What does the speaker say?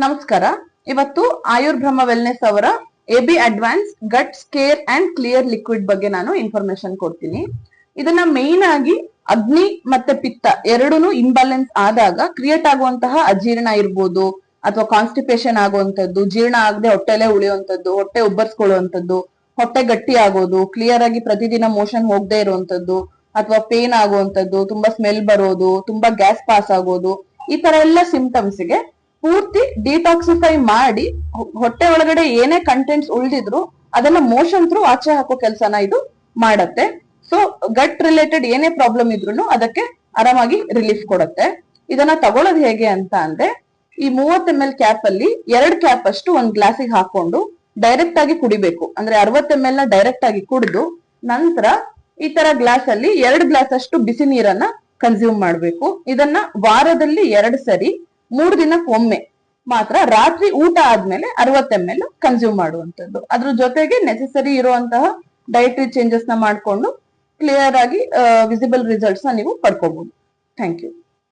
ನಮಸ್ಕಾರ. ಇವತ್ತು ಆಯುರ್ ಬ್ರಹ್ಮ ವೆಲ್ನೆಸ್ ಅವರ AB advance gut care and clear liquid ಬಗ್ಗೆ ನಾನು ಇನ್ಫಾರ್ಮೇಶನ್ ಕೊಡ್ತೀನಿ. ಇದನ್ನ ಮೇನ್ ಆಗಿ ಅಗ್ನಿ ಮತ್ತೆ ಪಿತ್ತ ಎರಡೂನು ಇಂಬ್ಯಾಲೆನ್ಸ್ ಆದಾಗ ಕ್ರಿಯೇಟ್ ಆಗುವಂತಹ ಅಜೀರ್ಣ ಇರ್ಬೋದು, ಅಥವಾ ಕಾನ್ಸ್ಟಿಪೇಷನ್ ಆಗುವಂತದ್ದು, ಜೀರ್ಣ ಆಗದೆ ಹೊಟ್ಟೆಲೆ ಉಳಿಯುವಂತದ್ದು, ಹೊಟ್ಟೆ ಉಬ್ಬರ್ಸ್ಕೊಳ್ಳುವಂತದ್ದು, ಹೊಟ್ಟೆ ಗಟ್ಟಿ ಆಗೋದು, ಕ್ಲಿಯರ್ ಆಗಿ ಪ್ರತಿದಿನ ಮೋಷನ್ ಹೋಗದೆ ಇರುವಂತದ್ದು, ಅಥವಾ ಪೇನ್ ಆಗುವಂತದ್ದು, ತುಂಬಾ ಸ್ಮೆಲ್ ಬರೋದು, ತುಂಬಾ ಗ್ಯಾಸ್ ಪಾಸ್ ಆಗೋದು, ಈ ತರ ಎಲ್ಲ ಸಿಂಪ್ಟಮ್ಸ್ ಗೆ ಪೂರ್ತಿ ಡಿಟಾಕ್ಸಿಫೈ ಮಾಡಿ ಹೊಟ್ಟೆ ಒಳಗಡೆ ಏನೇ ಕಂಟೆಂಟ್ಸ್ ಉಳಿದಿದ್ರು ಅದನ್ನ ಮೋಷನ್ ಥ್ರೂ ಆಚೆ ಹಾಕೋ ಕೆಲಸನ ಇದು ಮಾಡತ್ತೆ. ಸೊ ಗಟ್ ರಿಲೇಟೆಡ್ ಏನೇ ಪ್ರಾಬ್ಲಮ್ ಇದ್ರು ಅದಕ್ಕೆ ಆರಾಮಾಗಿ ರಿಲೀಫ್ ಕೊಡುತ್ತೆ. ಇದನ್ನ ತಗೊಳ್ಳೋದು ಹೇಗೆ ಅಂತ ಅಂದ್ರೆ, ಈ 30 ml ಕ್ಯಾಪ್ ಅಲ್ಲಿ 2 ಕ್ಯಾಪ್ ಅಷ್ಟು ಒಂದ್ ಗ್ಲಾಸಿಗೆ ಹಾಕೊಂಡು ಡೈರೆಕ್ಟ್ ಆಗಿ ಕುಡಿಬೇಕು. ಅಂದ್ರೆ 60 ml ನ ಡೈರೆಕ್ಟ್ ಆಗಿ ಕುಡಿದು ನಂತರ ಈ ತರ ಗ್ಲಾಸ್ ಅಲ್ಲಿ 2 ಗ್ಲಾಸ್ ಅಷ್ಟು ಬಿಸಿ ನೀರನ್ನ ಕನ್ಸ್ಯೂಮ್ ಮಾಡ್ಬೇಕು. ಇದನ್ನ ವಾರದಲ್ಲಿ 2 ಸರಿ 3 ದಿನಕ್ಕೆ ಒಮ್ಮೆ ಮಾತ್ರ ರಾತ್ರಿ ಊಟ ಆದ್ಮೇಲೆ 60 ml ಕನ್ಸ್ಯೂಮ್ ಮಾಡುವಂತದ್ದು. ಅದ್ರ ಜೊತೆಗೆ ನೆಸೆಸರಿ ಇರುವಂತಹ ಡೈಟರಿ ಚೇಂಜಸ್ ನ ಮಾಡ್ಕೊಂಡು ಕ್ಲಿಯರ್ ಆಗಿ ವಿಸಿಬಲ್ ರಿಸಲ್ಟ್ಸ್ ನ ನೀವು ಪಡ್ಕೋಬಹುದು. Thank you.